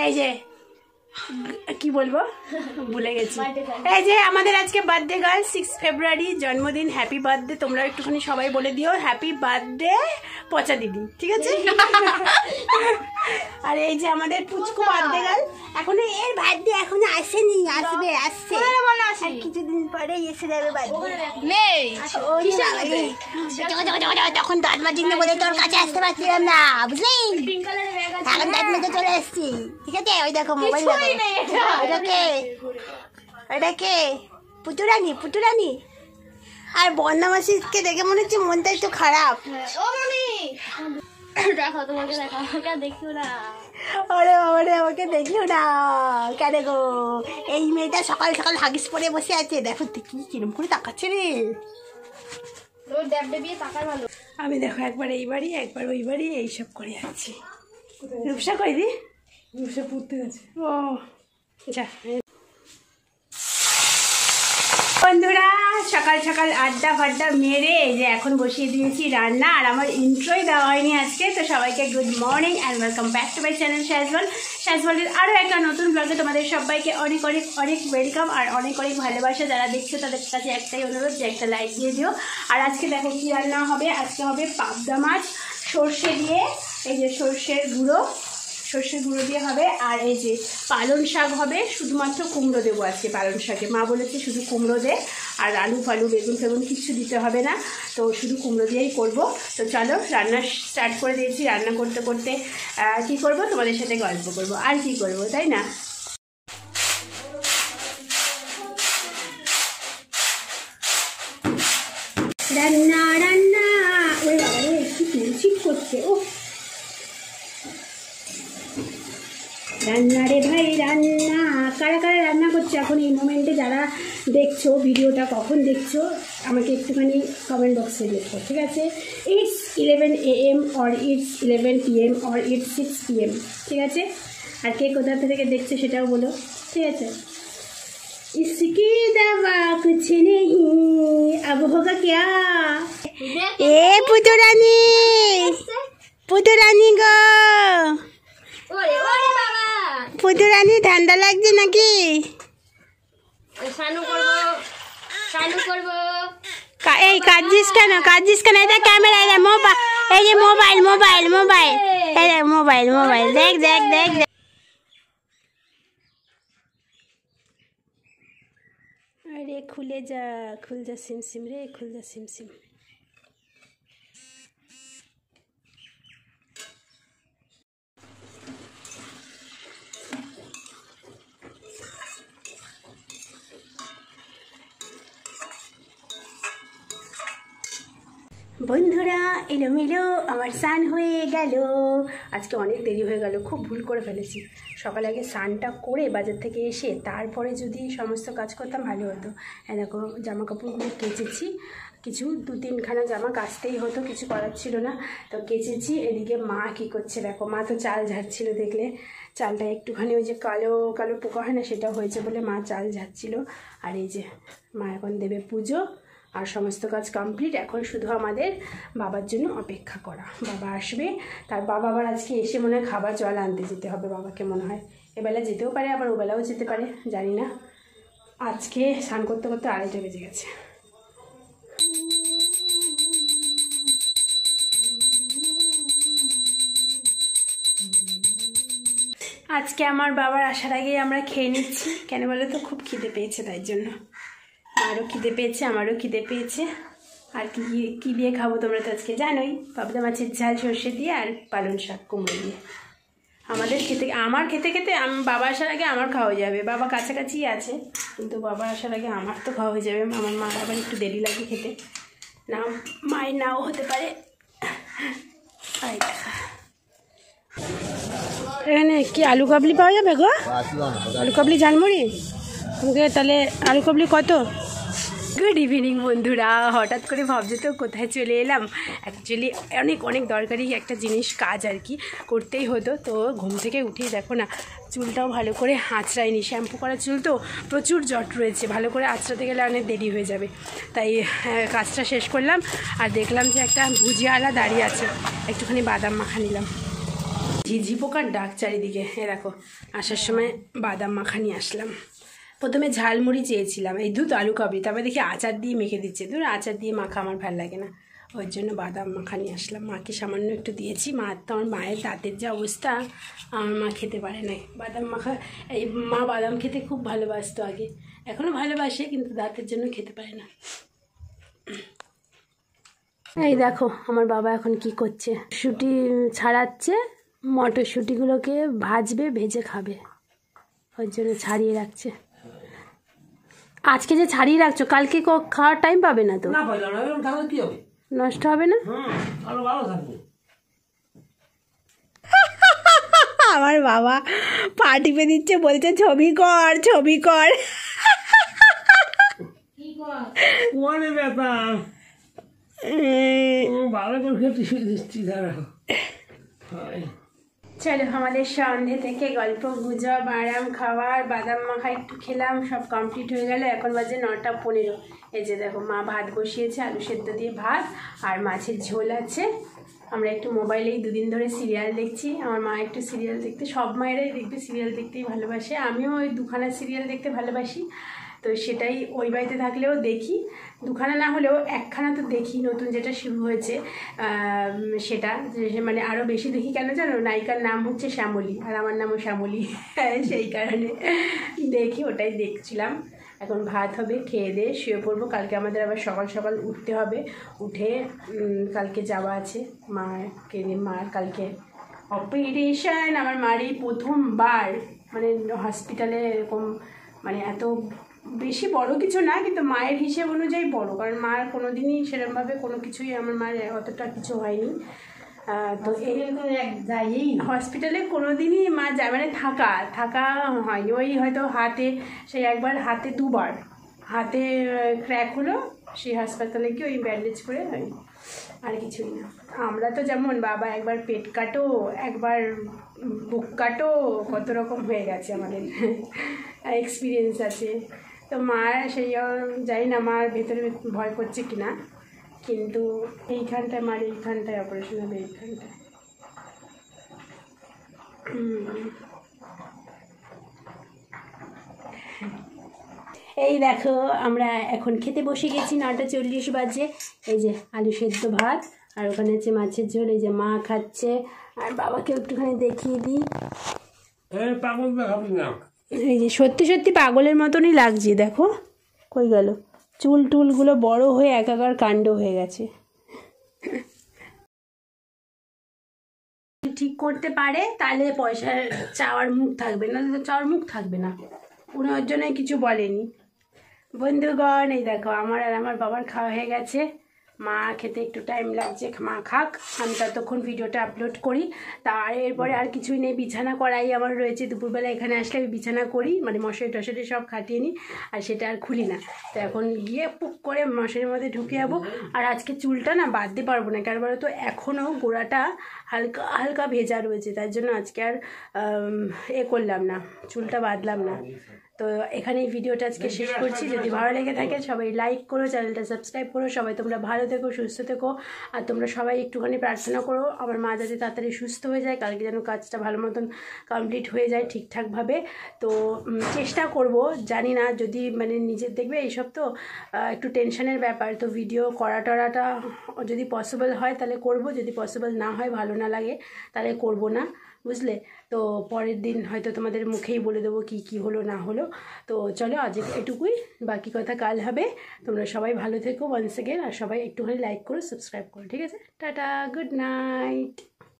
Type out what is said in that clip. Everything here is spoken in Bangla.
এই যে কি বলবো ভুলে গেছি। এই যে আমাদের আজকে বার্থডে গার্ল 6 ফেব্রুয়ারি জন্মদিন, হ্যাপি বার্থডে। তোমরা একটুখানি সবাই বলে দিও হ্যাপি বার্থডে পচা দিদি, ঠিক আছে? আর এই যে আমাদের পুচকু বার্থডে গার্ল, এখন এর বার্থডে এখন আসেনি, আসবে, আসছে কিছুদিন পরে এসে যাবে বার্থডে। তখন দাঁত মাজিনি বলে তোর কাছে আসতে পারছিলাম না, বুঝলি? এখন দাঁত মেজে চলে এসছি, ঠিক আছে? ওই দেখো মোবাইল, ওইটাকে পুতুরানি, পুতুরানি। আর বন্যা মাসিকে দেখে মনে হচ্ছে মনটা একটু খারাপ। দেখো তোমাকে, দেখো আমাকে দেখিও না। ওরে বাবারে, আমাকে দেখিও না কেন গো? এই মেয়েটা সকাল সকাল হাগিস পরে বসে আছে, দেখো কি কিরম করে তাকাচ্ছে রে। আমি দেখো একবার এই বাড়ি একবার ওই বাড়ি এইসব করে যাচ্ছি। রূপসা কই দি? রূপসা পড়তে গেছে। ও আচ্ছা বন্ধুরা, সকাল সকাল আড্ডা ফাড্ডা মেরে এই যে এখন বসিয়ে দিয়েছি রান্না। আর আমার ইন্ট্রোই দেওয়া হয়নি আজকে, তো সবাইকে good morning and welcome back to my channel শ্যাজওয়ার্ল্ডের আরও একটা নতুন ব্লগে তোমাদের সবাইকে অনেক অনেক অনেক ওয়েলকাম আর অনেক অনেক ভালোবাসা। যারা দেখছো তাদের কাছে একটাই অনুরোধ যে একটা লাইক দিয়ে দিও। আর আজকে দেখো কী রান্না হবে। আজকে হবে পাবদা মাছ সর্ষে দিয়ে, এই যে সর্ষের গুঁড়ো দিয়ে হবে। আর এই যে পালং শাক হবে, শুধুমাত্র কুমড়ো দেবো আজকে পালং শাকে। মা বলেছে শুধু কুমড়ো দে, আর আলু ফালু বেগুন ফেগুন কিচ্ছু দিতে হবে না, তো শুধু কুমড়ো দিয়েই করবো। তো চলো রান্না স্টার্ট করে দিয়েছি। রান্না করতে করতে কী করবো, তোমাদের সাথে গল্প করবো, আর কি করবো, তাই না? রান্না রান্না, ওই কি চিট করছে। ও রান্না রে ভাই রান্না। কারা কারা রান্না করছে এখন এই মোমেন্টে? যারা দেখছো ভিডিওটা, কখন দেখছো আমাকে একটুখানি কমেন্ট বক্সে লিখো, ঠিক আছে? It's 11 AM or it's 11 PM or it's 6 PM, ঠিক আছে? আর কে কোথা থেকে দেখছো সেটাও বলো, ঠিক আছে? इसकी दवा कुछ नहीं अब होगा क्या। ए पुतुरानी, पुतुरानी गो, পুতুরানি ঠান্ডা লাগছে নাকি? এই কাঁদছিস কেন? এটা ক্যামেরা, এই মোবাইল, এই যে মোবাইল মোবাইল মোবাইল, এই মোবাইল মোবাইল, দেখ দেখ দেখ। আরে খুলে যা সিমসিম রে, খুল যা সিমসিম। বন্ধুরা এলোমেলো আমার স্নান হয়ে গেল। আজকে অনেক দেরি হয়ে গেল, খুব ভুল করে ফেলেছি। সকালে আগে স্নানটা করে বাজার থেকে এসে তারপরে যদি সমস্ত কাজ করতাম ভালো হতো। দেখো জামা কাপড়গুলো কেচেছি, কিছু 2-3খানা জামা কাচতেই হতো, কিছু করার ছিল না, তো কেচেছি। এদিকে মা কী করছে দেখো, মা তো চাল ঝাড়ছিল, দেখলে চালটা একটুখানি ওই যে কালো কালো পোকা হয় না, সেটা হয়েছে বলে মা চাল ঝাড়ছিল। আর এই যে মা এখন দেবে পুজো, আর সমস্ত কাজ কমপ্লিট। এখন শুধু আমাদের বাবার জন্য অপেক্ষা করা, বাবা আসবে। তার বাবা আবার আজকে এসে মনে হয় খাবার জল আনতে যেতে হবে বাবাকে, মনে হয় এবেলা যেতেও পারে আবার ওবেলাও যেতে পারে, জানি না। আজকে স্নান করতে করতে 2:30 বেজে গেছে। আজকে আমার বাবার আসার আগেই আমরা খেয়ে নিচ্ছি, কেন বলো তো? খুব খিদে পেয়েছে, তাই জন্য। আমারও খিদে পেয়েছে, আমারও খিদে পেয়েছে। আর কি দিয়ে খাবো তোমরা তো আজকে জানোই, পাবদা মাছের ঝাল সর্ষে দিয়ে আর পালং শাক কুমড়ো দিয়ে। আমার খেতে খেতে বাবা আসার আগে আমার খাওয়া যাবে। বাবা কাছাকাছি আছে, কিন্তু বাবা আসার আগে আমার তো খাওয়া হয়ে যাবে। আমার মা আবার একটু দেরি লাগে খেতে, না মায়ের নাও হতে পারে। এখানে কি আলু কাবলি পাওয়া যাবে গো? আলু কাবলি ঝালমুড়ি তোমাকে, তাহলে আলু কাবলি কত? গুড ইভিনিং বন্ধুরা, হঠাৎ করে ভাবছো তো কোথায় চলে এলাম। অ্যাকচুয়ালি অনেক দরকারি একটা জিনিস, কাজ আর কি করতেই হতো। তো ঘুম থেকে উঠেই দেখো না, চুলটাও ভালো করে আঁচড়াইনি, শ্যাম্পু করা চুল তো প্রচুর জট রয়েছে, ভালো করে আঁচড়াতে গেলে অনেক দেরি হয়ে যাবে। তাই কাজটা শেষ করলাম আর দেখলাম যে একটা ভুজিয়াওয়ালা দাঁড়িয়ে আছে, একটুখানি বাদাম মাখা নিলাম। ঝিঝি পোকার ডাক চারিদিকে। দেখো আসার সময় বাদাম মাখা নিয়ে আসলাম। প্রথমে ঝালমুড়ি চেয়েছিলাম, এই দুধ আলু কাবলি, তারপরে দেখি আচার দিয়ে মেখে দিচ্ছে। ধর আচার দিয়ে মাখা আমার ভালো লাগে না, ওই জন্য বাদাম মাখা নিয়ে আসলাম। মাকে সামান্য একটু দিয়েছি। আমার মায়ের দাঁতের যে অবস্থা, আমার মা খেতে পারে না বাদাম মাখা। এই মা বাদাম খেতে খুব ভালোবাসতো আগে, এখনও ভালোবাসে, কিন্তু দাঁতের জন্য খেতে পারে না। এই দেখো আমার বাবা এখন কি করছে, শুটি ছাড়াচ্ছে, মটরশুঁটিগুলোকে ভাজবে, ভেজে খাবে, ওই জন্য ছাড়িয়ে রাখছে। আজকে যে ছাড়িয়ে রাখছো, কালকে খাওয়ার টাইম পাবে না তো? নষ্ট হবে না? আমার বাবা পা টিপে দিচ্ছে, বলছে ছবি কর, ছবি কর। চলো আমাদের সন্ধে থেকে গল্প গুজব, আরাম, খাওয়ার, বাদাম মাখা একটু খেলাম, সব কমপ্লিট হয়ে গেল। এখন বাজে 9:15। এই যে দেখো মা ভাত বসিয়েছে, আলু সেদ্ধ দিয়ে ভাত আর মাছের ঝোল আছে। আমরা একটু মোবাইলেই দুদিন ধরে সিরিয়াল দেখছি। আমার মা একটু সিরিয়াল দেখতে, সব মায়েরাই দেখবে, সিরিয়াল দেখতেই ভালোবাসে। আমিও ওই দুখানা সিরিয়াল দেখতে ভালোবাসি, তো সেটাই ওই বাড়িতে থাকলেও দেখি। দুখানা না হলেও একখানা তো দেখি, নতুন যেটা শুরু হয়েছে সেটা, মানে আরও বেশি দেখি। কেন জানো? নায়িকার নাম হচ্ছে শ্যামলী, আর আমার নামও শ্যামলী, সেই কারণে দেখি, ওটাই দেখছিলাম। এখন ভাত হবে, খেয়ে দিয়ে শুয়ে পড়বো। কালকে আমাদের আবার সকাল সকাল উঠতে হবে, উঠে কালকে যাওয়া আছে মাকে নিয়ে। মার কালকে অপারেশন। আমার মার এই প্রথমবার মানে হসপিটালে এরকম, মানে এত বেশি বড় কিছু না, কিন্তু মায়ের হিসেব অনুযায়ী বড়, কারণ মার কোনো দিনই সেরকমভাবে কোনো কিছুই আমার মায়ের অতটা কিছু হয়নি। তো এই হসপিটালে কোনো দিনই মা যায়, মানে থাকা হয়নি। ওই হয়তো হাতে, সেই একবার হাতে দুবার হাতে ক্র্যাক হলো, সেই হাসপাতালে গিয়ে ওই ব্যান্ডেজ করে হয়, আর কিছুই না। আমরা তো যেমন বাবা একবার পেট কাটো, একবার বুক কাটো, কত রকম হয়ে গেছে আমাদের এক্সপিরিয়েন্স আছে। তো মার সেই জানি না মার ভেতরে ভয় করছে কিনা, কিন্তু এইখানটায় মার এইখানটায় অপারেশন হবে, এইখানটায়। এই দেখো আমরা এখন খেতে বসে গেছি, 9:40 বাজে। এই যে আলু সেদ্ধ ভাত, আর ওখানে আছে মাছের ঝোল। এই যে মা খাচ্ছে, আর বাবাকে একটুখানি দেখিয়ে দিই। এই যে সত্যি সত্যি পাগলের মতনই লাগছে, দেখো কই গেল, চুল টুলগুলো বড় হয়ে একাকার কাণ্ড হয়ে গেছে। ঠিক করতে পারে তাহলে পয়সা চাওয়ার মুখ থাকবে না, চাওয়ার মুখ থাকবে না। উনি ওর জন্য কিছু বলেনি। বন্ধুগণ এই দেখো আমার আর আমার বাবার খাওয়া হয়ে গেছে। মা খেতে একটু টাইম লাগছে, মা খাক, আমি ততক্ষণ ভিডিওটা আপলোড করি। তার এরপরে আর কিছুই নেই, বিছানা করাই আমার রয়েছে। দুপুরবেলা এখানে আসলে আমি বিছানা করি, মানে মশারি টশারি সব খাটিয়ে নিই, আর সেটা আর খুলি না। তো এখন গিয়ে পুক করে মশারির মধ্যে ঢুকে যাবো। আর আজকে চুলটা না বাঁধতে পারবো না, কারণ বলো তো এখনও গোড়াটা হালকা হালকা ভেজা রয়েছে, তার জন্য আজকে আর করলাম না, চুলটা বাঁধলাম না। তো এখানেই ভিডিওটা আজকে শেষ করছি। যদি ভালো লেগে থাকে সবাই লাইক করো, চ্যানেলটা সাবস্ক্রাইব করো। সবাই তোমরা ভালো থেকো, সুস্থ থেকো, আর তোমরা সবাই একটুখানি প্রার্থনা করো আমার মা যাতে তাড়াতাড়ি সুস্থ হয়ে যায়, কালকে যেন কাজটা ভালো মতন কমপ্লিট হয়ে যায় ঠিকঠাকভাবে। তো চেষ্টা করব, জানি না যদি মানে নিজের দেখবে এইসব তো একটু টেনশনের ব্যাপার, তো ভিডিও করাটা যদি পসিবল হয় তাহলে করব, যদি পসিবল না হয়, ভালো না লাগে তাহলে করব না, বুঝলে। তো পরের দিন হয়তো তোমাদের মুখেই বলে দেবো কি কি হলো না হলো। তো চলো আজ এটুকুই, বাকি কথা কাল হবে। তোমরা সবাই ভালো থেকো ওয়ান্স এগেন, আর সবাই একটুখানি লাইক করো, সাবস্ক্রাইব করো, ঠিক আছে? Tata, good night.